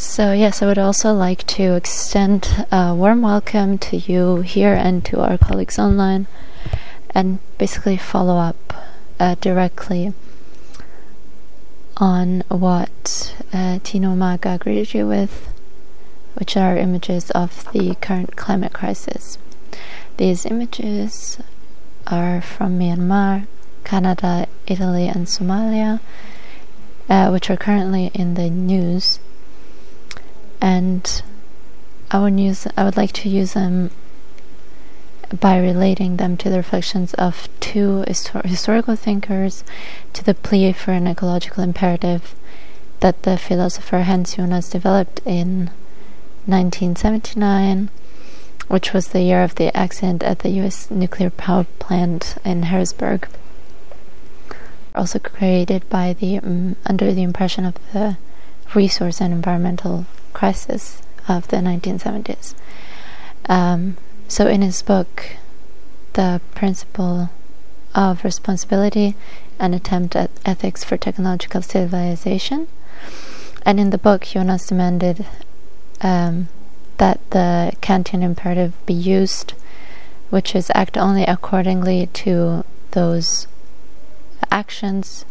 So yes, I would also like to extend a warm welcome to you here and to our colleagues online, and basically follow up directly on what Tino Maga greeted you with, which are images of the current climate crisis. These images are from Myanmar, Canada, Italy, and Somalia, which are currently in the news. And I would like to use them by relating them to the reflections of two historical thinkers, to the plea for an ecological imperative that the philosopher Hans Jonas developed in 1979, which was the year of the accident at the U.S. nuclear power plant in Harrisburg. Also created by under the impression of the resource and environmental crisis of the 1970s. So in his book, The Principle of Responsibility, an attempt at ethics for technological civilization, and in the book Jonas demanded that the Kantian imperative be used, which is act only accordingly to those actions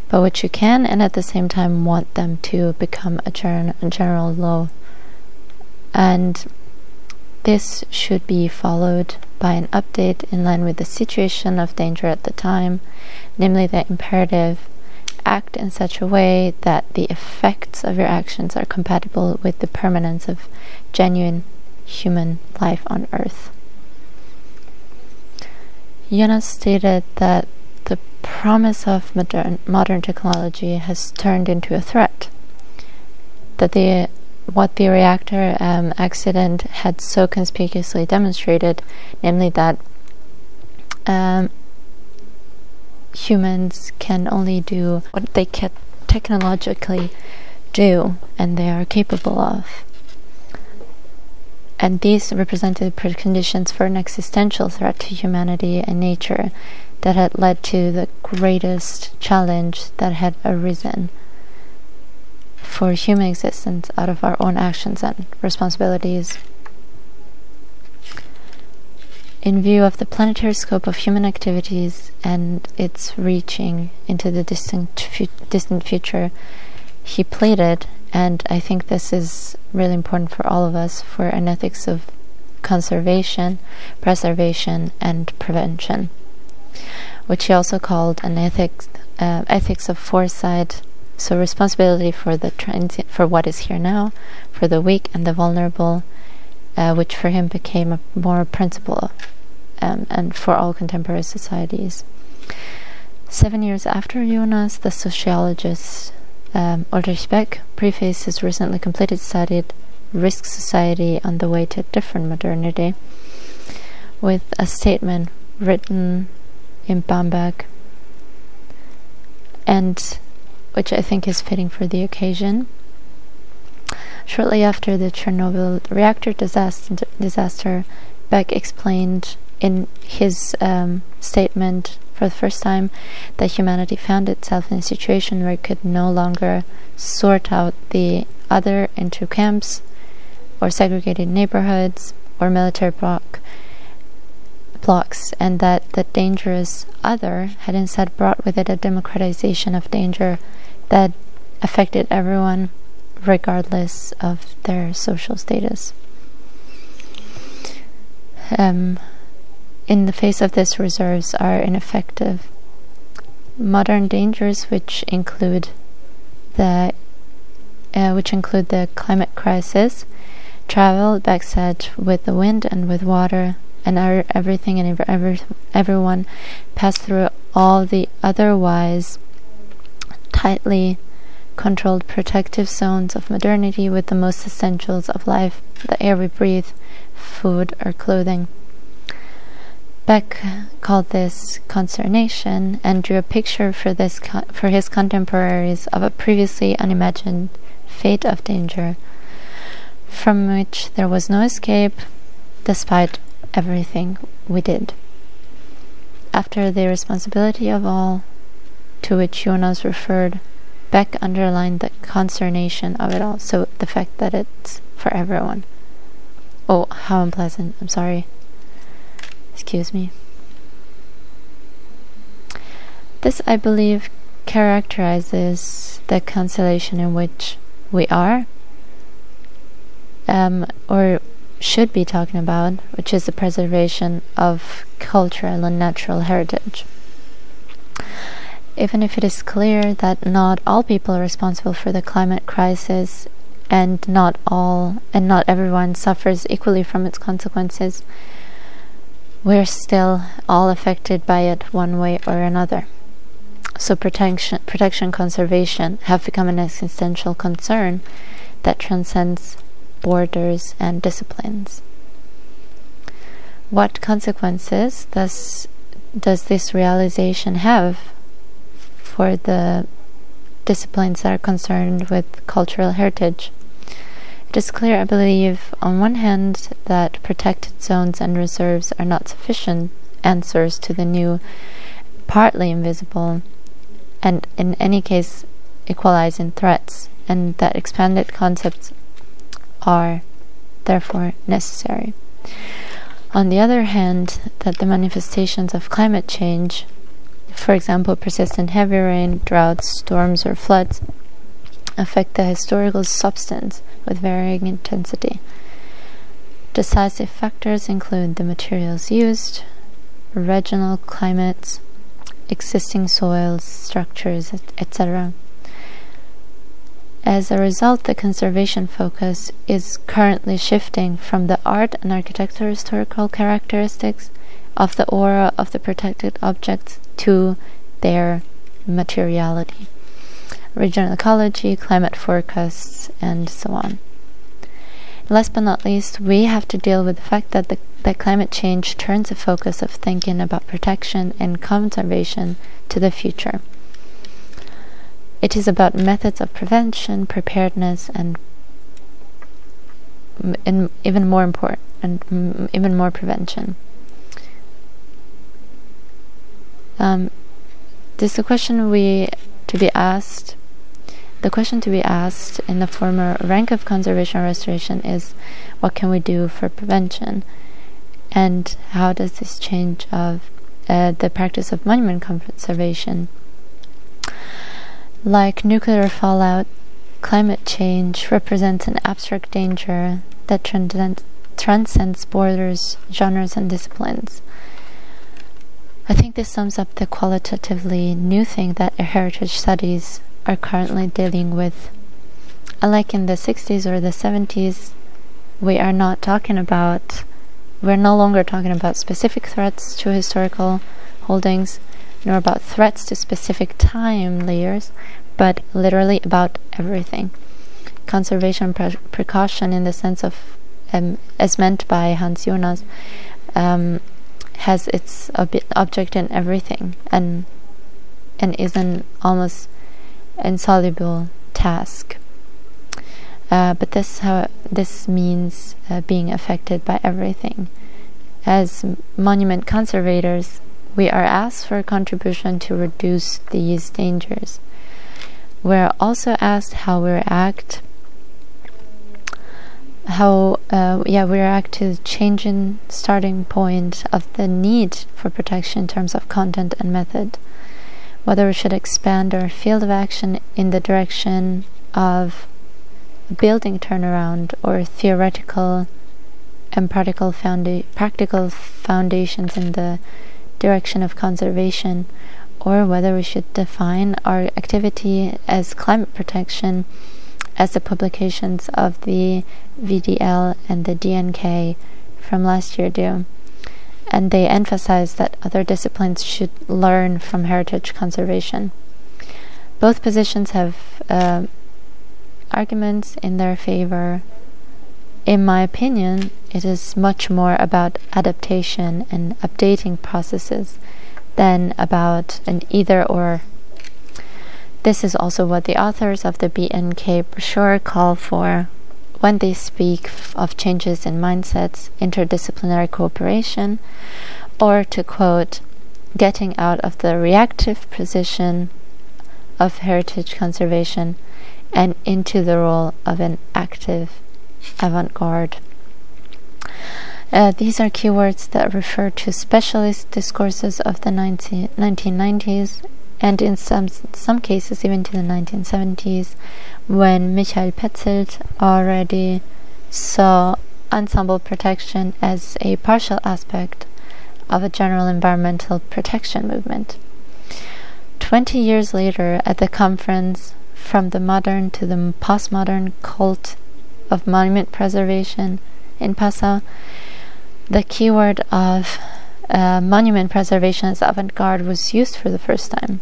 but which you can, and at the same time want them to become a general law. And this should be followed by an update in line with the situation of danger at the time, namely the imperative: act in such a way that the effects of your actions are compatible with the permanence of genuine human life on Earth. Jonas stated that the promise of modern technology has turned into a threat, that what the reactor accident had so conspicuously demonstrated, namely that humans can only do what they can technologically do and they are capable of. And these represented preconditions for an existential threat to humanity and nature that had led to the greatest challenge that had arisen for human existence out of our own actions and responsibilities. In view of the planetary scope of human activities and its reaching into the distant future, he pleaded, and I think this is really important for all of us, for an ethics of conservation, preservation, and prevention, which he also called an ethics of foresight. So responsibility for for what is here now, for the weak and the vulnerable, which for him became a moral principle, and for all contemporary societies. 7 years after Jonas, the sociologist Ulrich Beck prefaced his recently completed study, Risk Society on the Way to a Different Modernity, with a statement written in Bamberg, and which I think is fitting for the occasion. Shortly after the Chernobyl reactor disaster, Beck explained in his statement for the first time that humanity found itself in a situation where it could no longer sort out the other into camps or segregated neighborhoods or military blocks, and that the dangerous other had instead brought with it a democratization of danger that affected everyone regardless of their social status. In the face of this, reserves are ineffective. Modern dangers, which include the climate crisis, travel, Beck said, with the wind and with water, and everything and everyone pass through all the otherwise tightly controlled protective zones of modernity with the most essentials of life, the air we breathe, food or clothing. Beck called this consternation and drew a picture for his contemporaries of a previously unimagined fate of danger, from which there was no escape despite everything we did. After the responsibility of all, to which Jonas referred, Beck underlined the consternation of it all, so the fact that it's for everyone. Oh, how unpleasant. I'm sorry. Excuse me. This, I believe, characterizes the constellation in which we are, or should be talking about, which is the preservation of cultural and natural heritage. Even if it is clear that not all people are responsible for the climate crisis, and not everyone suffers equally from its consequences, we're still all affected by it one way or another. So protection, conservation have become an existential concern that transcends borders and disciplines. What consequences does this realization have for the disciplines that are concerned with cultural heritage? It is clear, I believe, on one hand, that protected zones and reserves are not sufficient answers to the new, partly invisible, and in any case equalizing threats, and that expanded concepts are therefore necessary. On the other hand, that the manifestations of climate change, for example persistent heavy rain, droughts, storms or floods, affect the historical substance with varying intensity. Decisive factors include the materials used, regional climates, existing soils, structures, etc. As a result, the conservation focus is currently shifting from the art and architectural historical characteristics of the aura of the protected objects to their materiality, regional ecology, climate forecasts, and so on. Last but not least, we have to deal with the fact that climate change turns the focus of thinking about protection and conservation to the future. It is about methods of prevention, preparedness, and even more prevention. This is the question to be asked. The question to be asked in the former rank of conservation or restoration is, what can we do for prevention? And how does this change of the practice of monument conservation? Like nuclear fallout, climate change represents an abstract danger that transcends borders, genres, and disciplines. I think this sums up the qualitatively new thing that heritage studies are currently dealing with. Unlike in the 60s or the 70s, we're no longer talking about specific threats to historical holdings, nor about threats to specific time layers, but literally about everything. Conservation precaution, in the sense of as meant by Hans Jonas, has its object in everything, and is an almost insoluble task. But this means being affected by everything. As monument conservators, we are asked for a contribution to reduce these dangers. We're also asked how we react. We react to the changing starting point of the need for protection in terms of content and method. Whether we should expand our field of action in the direction of building turnaround, or theoretical and practical foundations in the direction of conservation, or whether we should define our activity as climate protection, as the publications of the VDL and the DNK from last year do. And they emphasize that other disciplines should learn from heritage conservation. Both positions have arguments in their favor. In my opinion, it is much more about adaptation and updating processes than about an either-or. This is also what the authors of the BNK brochure call for when they speak of changes in mindsets, interdisciplinary cooperation, or, to quote, getting out of the reactive position of heritage conservation and into the role of an active avant-garde. These are keywords that refer to specialist discourses of the 1990s and in some cases even to the 1970s, when Michael Petzelt already saw ensemble protection as a partial aspect of a general environmental protection movement. 20 years later, at the conference From the Modern to the Postmodern Cult of Monument Preservation in Passau, the keyword of monument preservation as avant-garde was used for the first time.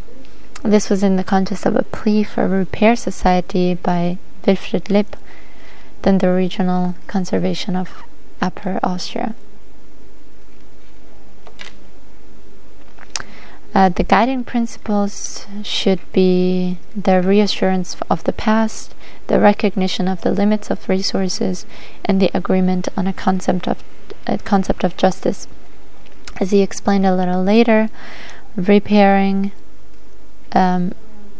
This was in the context of a plea for a repair society by Wilfried Lipp, then the regional conservation of Upper Austria. The guiding principles should be the reassurance of the past, the recognition of the limits of resources, and the agreement on a concept of justice. As he explained a little later, repairing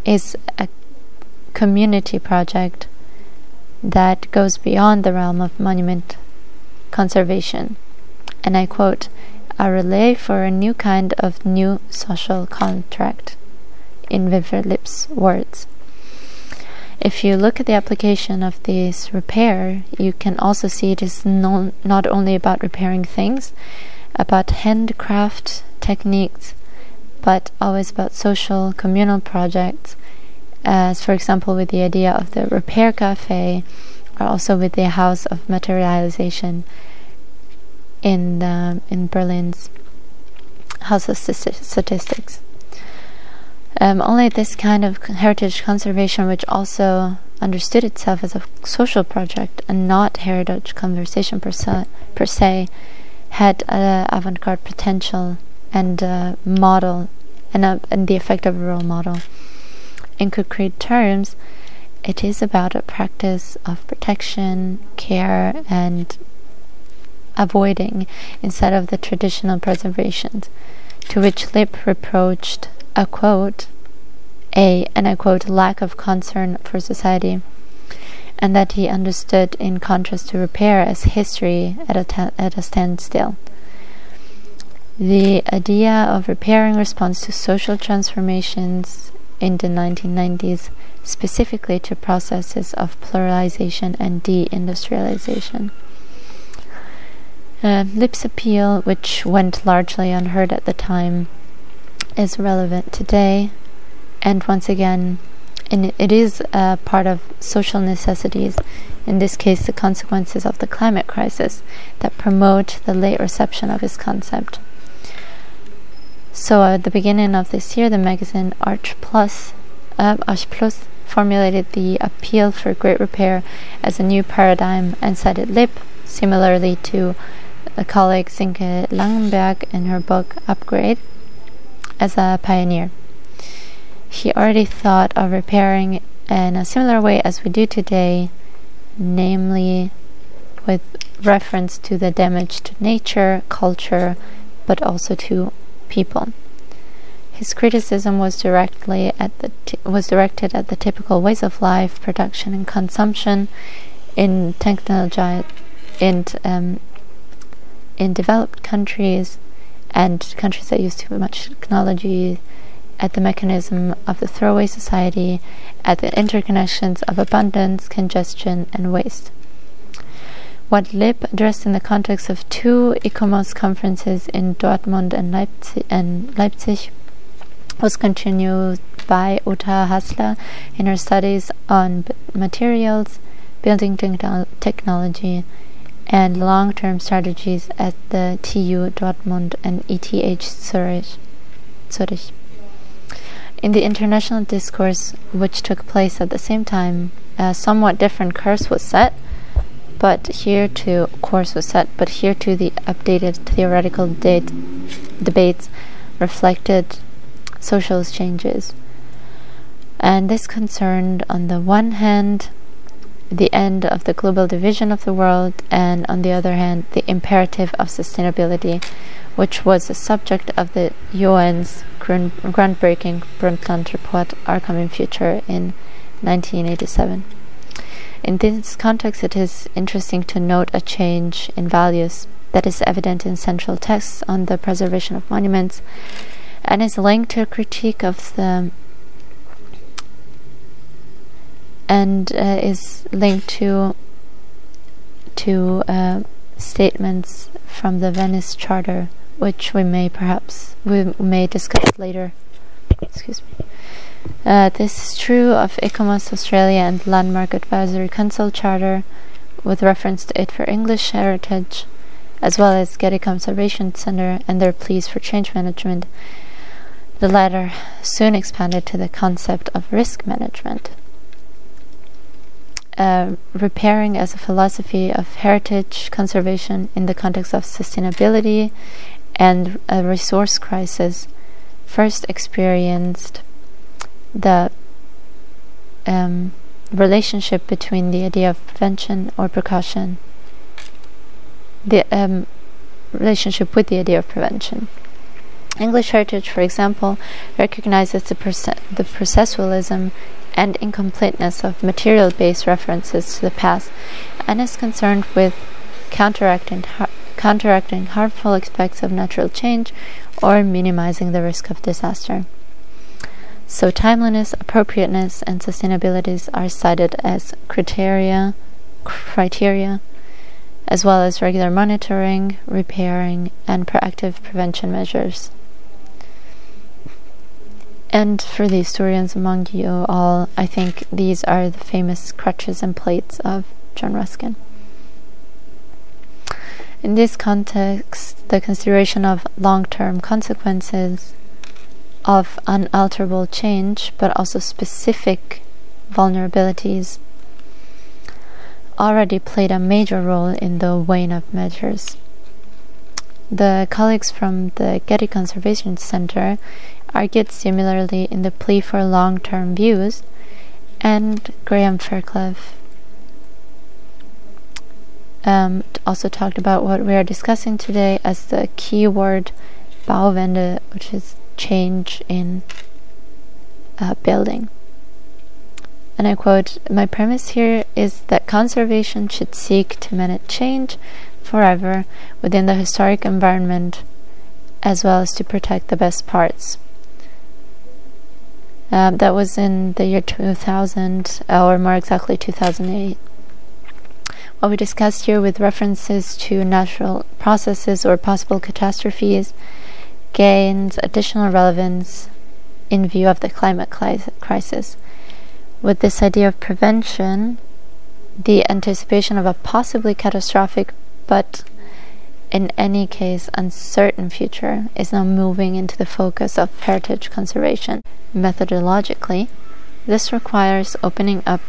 is a community project that goes beyond the realm of monument conservation. And I quote, "A relay for a new kind of new social contract," in Wilfried Lipp's words. If you look at the application of this repair, you can also see it is not only about repairing things, about handcraft techniques, but always about social, communal projects, as for example with the idea of the repair cafe, or also with the house of materialization in Berlin's House of Statistics. Only this kind of heritage conservation, which also understood itself as a social project and not heritage conservation per se, had avant-garde potential and a model and the effect of a role model. In concrete terms, it is about a practice of protection, care, and avoiding instead of the traditional preservations, to which Lipp reproached a quote, and I quote, lack of concern for society, and that he understood in contrast to repair as history at a standstill. The idea of repairing responds to social transformations in the 1990s, specifically to processes of pluralization and deindustrialization. Lipp's appeal, which went largely unheard at the time, is relevant today, and once again, it is a part of social necessities, in this case the consequences of the climate crisis, that promote the late reception of his concept. So at the beginning of this year, the magazine Arch Plus formulated the appeal for great repair as a new paradigm and cited Lipp, similarly to a colleague Sinke Langenberg in her book Upgrade, as a pioneer. He already thought of repairing in a similar way as we do today, namely with reference to the damage to nature, culture, but also to people. His criticism was directed at the typical ways of life, production, and consumption in technology, in developed countries and countries that use too much technology, at the mechanism of the throwaway society, at the interconnections of abundance, congestion, and waste. What Lipp addressed in the context of two ICOMOS conferences in Dortmund and Leipzig was continued by Uta Hassler in her studies on materials, building technology, and long-term strategies at the TU Dortmund and ETH Zurich. In the international discourse, which took place at the same time, a somewhat different course was set, but here too the updated theoretical debates reflected social changes. And this concerned, on the one hand, the end of the global division of the world, and on the other hand, the imperative of sustainability, which was the subject of the UN's groundbreaking Brundtland report, Our Common Future, in 1987. In this context, it is interesting to note a change in values that is evident in central texts on the preservation of monuments, and is linked to a critique of the is linked to statements from the Venice Charter, which we may discuss later. Excuse me. This is true of ICOMOS Australia and Landmark Advisory Council Charter, with reference to it for English heritage, as well as Getty Conservation Centre and their pleas for change management. The latter soon expanded to the concept of risk management. Repairing as a philosophy of heritage conservation in the context of sustainability and a resource crisis first experienced the relationship between the idea of prevention or precaution, the relationship with the idea of prevention. English heritage, for example, recognizes the processualism and incompleteness of material-based references to the past, and is concerned with counteracting harmful effects of natural change or minimizing the risk of disaster. So timeliness, appropriateness, and sustainability are cited as criteria, as well as regular monitoring, repairing, and proactive prevention measures. And for the historians among you all, I think these are the famous crutches and plates of John Ruskin. In this context, the consideration of long-term consequences of unalterable change, but also specific vulnerabilities, already played a major role in the weighing of measures. The colleagues from the Getty Conservation Centre argued similarly in the plea for long-term views, and Graham Fairclough also talked about what we are discussing today as the keyword Bauwende, which is change in building. And I quote, "My premise here is that conservation should seek to manage change forever within the historic environment, as well as to protect the best parts." That was in the year 2000, or more exactly 2008. What we discussed here with references to natural processes or possible catastrophes gains additional relevance in view of the climate crisis. With this idea of prevention, the anticipation of a possibly catastrophic but in any case uncertain future is now moving into the focus of heritage conservation. Methodologically, this requires opening up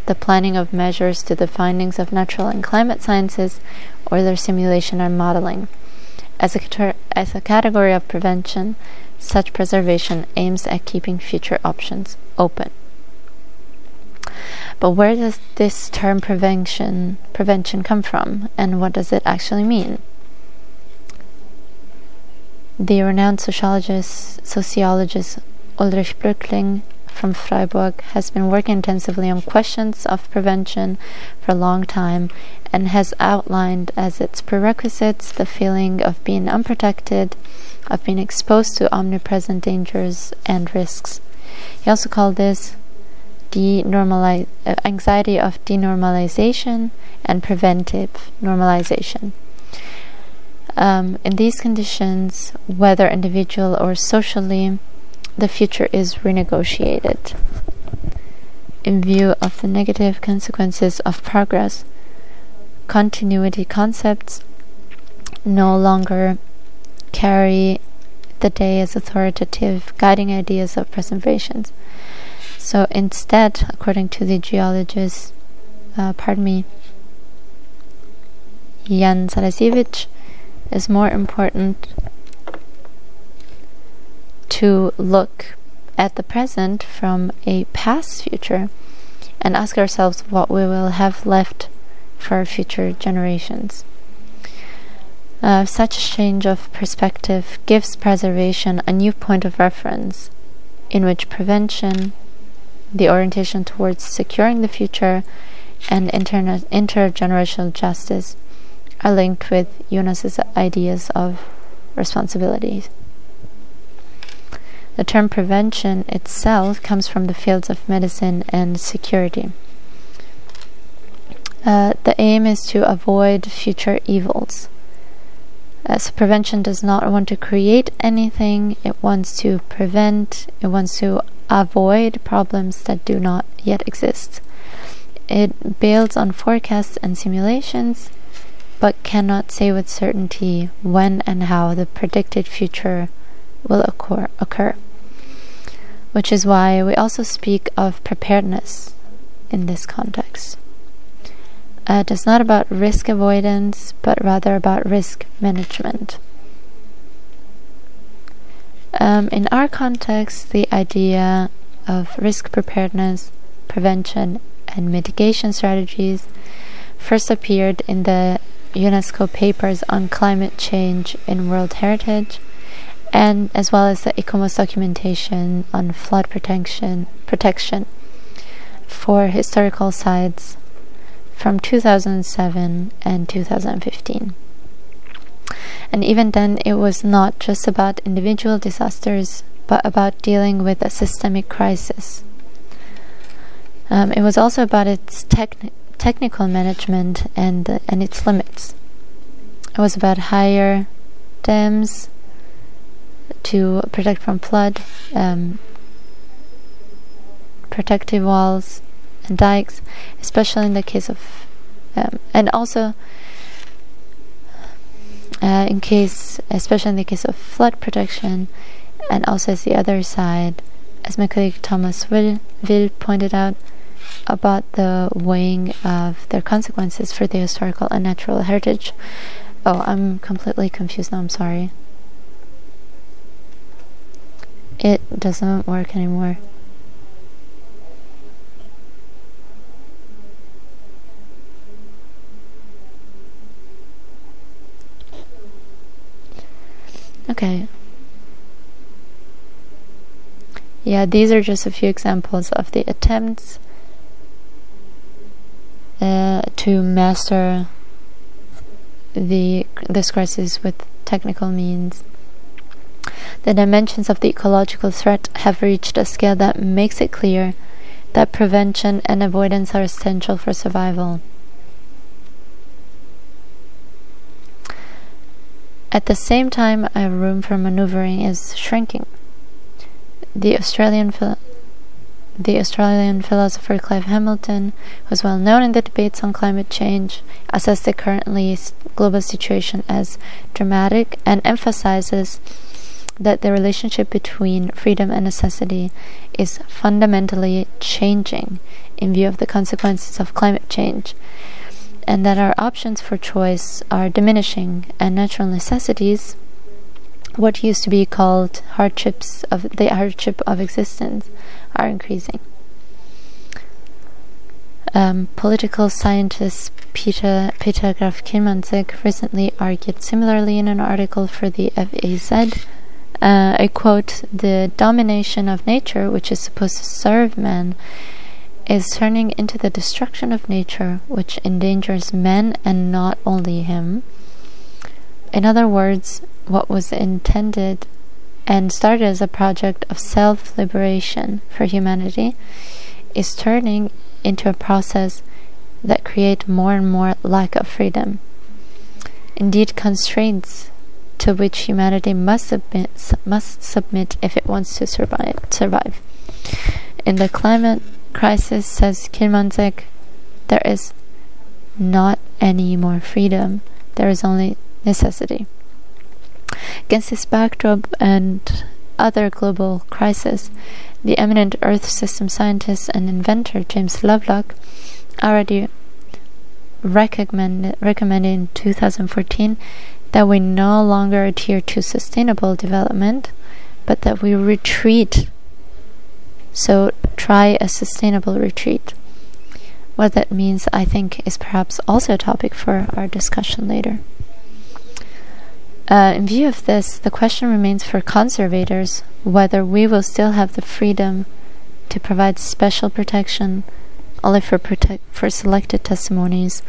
the planning of measures to the findings of natural and climate sciences or their simulation and modeling. As a category of prevention, such preservation aims at keeping future options open. But where does this term prevention come from, and what does it actually mean? The renowned sociologist Ulrich Brückling from Freiburg has been working intensively on questions of prevention for a long time, and has outlined as its prerequisites the feeling of being unprotected, of being exposed to omnipresent dangers and risks. He also called this anxiety of denormalization and preventive normalization. In these conditions, whether individual or socially, the future is renegotiated. In view of the negative consequences of progress, continuity concepts no longer carry the day as authoritative guiding ideas of preservations. So instead, according to the geologist, Jan Sarasiewicz, is more important to look at the present from a past future and ask ourselves what we will have left for future generations. Such a change of perspective gives preservation a new point of reference, in which prevention, the orientation towards securing the future, and intergenerational justice are linked with Jonas's ideas of responsibilities. The term prevention itself comes from the fields of medicine and security. The aim is to avoid future evils. So prevention does not want to create anything, it wants to prevent, it wants to avoid problems that do not yet exist. It builds on forecasts and simulations, but cannot say with certainty when and how the predicted future will occur. Which is why we also speak of preparedness in this context. It is not about risk avoidance, but rather about risk management. In our context, the idea of risk preparedness, prevention, and mitigation strategies first appeared in the UNESCO papers on climate change in World Heritage, and as well as the ICOMOS documentation on flood protection for historical sites from 2007 and 2015. And even then, it was not just about individual disasters, but about dealing with a systemic crisis. It was also about its technical management and its limits. It was about higher dams to protect from flood, protective walls and dikes, especially in the case of and also especially in the case of flood protection, and also as the other side, as my colleague Thomas Will pointed out, about the weighing of their consequences for the historical and natural heritage. Oh, I'm completely confused now, I'm sorry. It doesn't work anymore. Okay. Yeah, these are just a few examples of the attempts to master this crisis with technical means. The dimensions of the ecological threat have reached a scale that makes it clear that prevention and avoidance are essential for survival. At the same time, our room for maneuvering is shrinking. The Australian philosopher Clive Hamilton, who is well known in the debates on climate change, assessed the currently global situation as dramatic and emphasizes that the relationship between freedom and necessity is fundamentally changing in view of the consequences of climate change, and that our options for choice are diminishing, and natural necessities, what used to be called hardship of existence, are increasing. Political scientist Peter Graf Kilmanzig recently argued similarly in an article for the FAZ. I quote, "The domination of nature, which is supposed to serve man, is turning into the destruction of nature, which endangers man and not only him." In other words, what was intended and started as a project of self-liberation for humanity is turning into a process that creates more and more lack of freedom. Indeed, constraints to which humanity must submit if it wants to survive. In the climate crisis, says Kilmanzig, there is not any more freedom, there is only necessity. Against this backdrop and other global crises, the eminent Earth system scientist and inventor James Lovelock already recommended in 2014 that we no longer adhere to sustainable development, but that we retreat. So try a sustainable retreat. What that means, I think, is perhaps also a topic for our discussion later. In view of this, the question remains for conservators whether we will still have the freedom to provide special protection only for selected testimonies,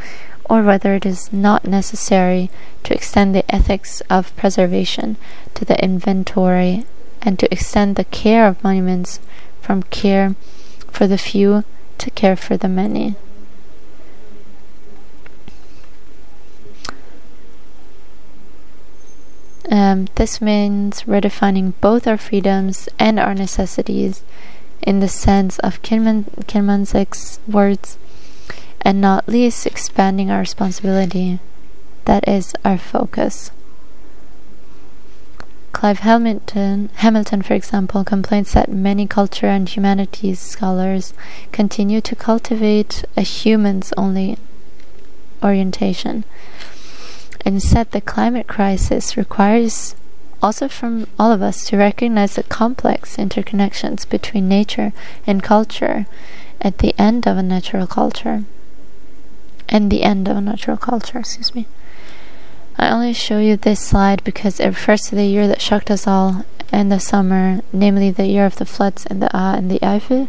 or whether it is not necessary to extend the ethics of preservation to the inventory and to extend the care of monuments from care for the few to care for the many. This means redefining both our freedoms and our necessities in the sense of Kinmansek's words, and not least expanding our responsibility. That is our focus. Clive Hamilton, for example, complains that many culture and humanities scholars continue to cultivate a humans-only orientation. Instead, the climate crisis requires also from all of us to recognize the complex interconnections between nature and culture at the end of a natural culture. I only show you this slide because it refers to the year that shocked us all in the summer, namely the year of the floods in the Ahr and the Eifel.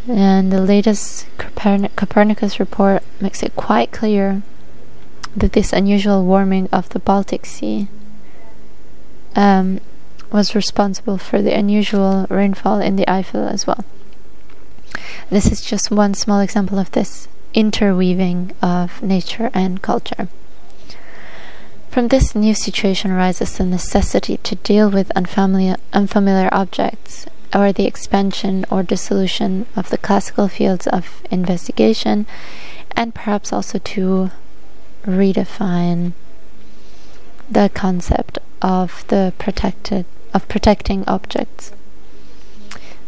And the latest Copernicus report makes it quite clear that this unusual warming of the Baltic Sea was responsible for the unusual rainfall in the Eifel as well. This is just one small example of this interweaving of nature and culture. From this new situation arises the necessity to deal with unfamiliar objects, or the expansion or dissolution of the classical fields of investigation, and perhaps also to redefine the concept of protecting objects.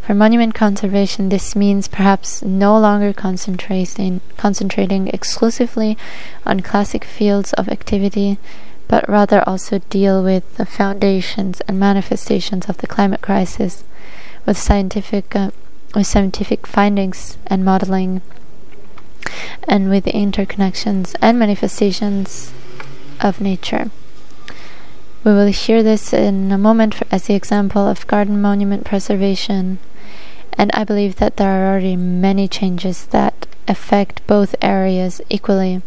For monument conservation, this means perhaps no longer concentrating exclusively on classic fields of activity, but rather also deal with the foundations and manifestations of the climate crisis with scientific findings and modeling, and with the interconnections and manifestations of nature. We will hear this in a moment as the example of garden monument preservation, and I believe that there are already many changes that affect both areas equally,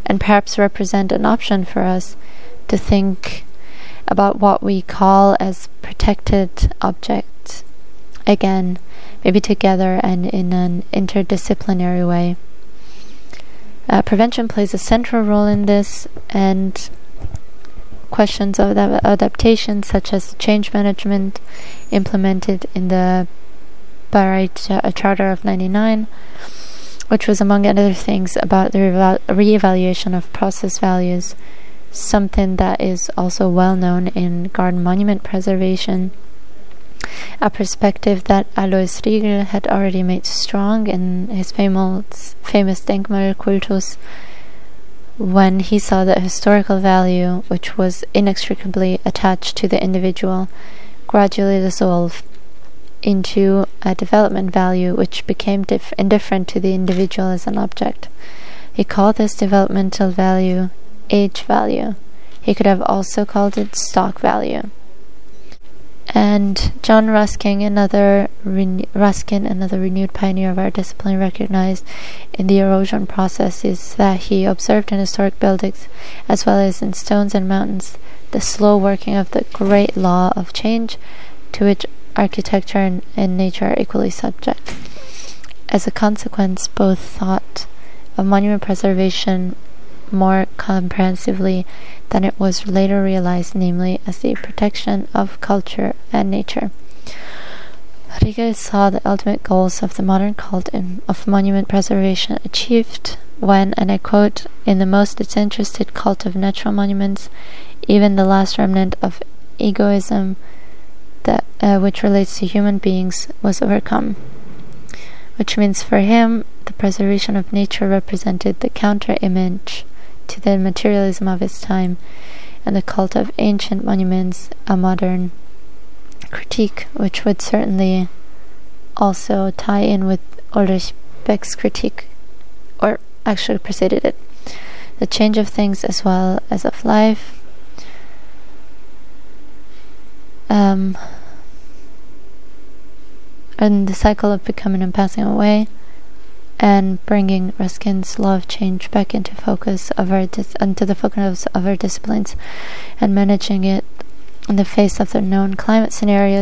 and perhaps represent an option for us to think about what we call as protected objects, again, maybe together and in an interdisciplinary way. Prevention plays a central role in this, and questions of adaptation, such as change management implemented in the Bayreuth Charter of '99, which was among other things about the re-evaluation of process values, something that is also well known in garden monument preservation, a perspective that Alois Riegel had already made strong in his famous Denkmalkultus, when he saw that historical value, which was inextricably attached to the individual, gradually dissolved into a development value which became indifferent to the individual as an object. He called this developmental value age value. He could have also called it stock value. And John Ruskin, another renewed pioneer of our discipline, recognized in the erosion processes that he observed in historic buildings, as well as in stones and mountains, the slow working of the great law of change, to which architecture and nature are equally subject. As a consequence, both thought of monument preservation more comprehensively than it was later realized, namely as the protection of culture and nature. Riegel saw the ultimate goals of the modern cult of monument preservation achieved when, and I quote, "in the most disinterested cult of natural monuments, even the last remnant of egoism that which relates to human beings was overcome," which means for him the preservation of nature represented the counter-image to the materialism of his time, and the cult of ancient monuments a modern critique, which would certainly also tie in with Ulrich Beck's critique, or actually preceded it. The change of things as well as of life and the cycle of becoming and passing away, and bringing Ruskin's law of change back into focus of into the focus of our disciplines, and managing it in the face of the known climate scenarios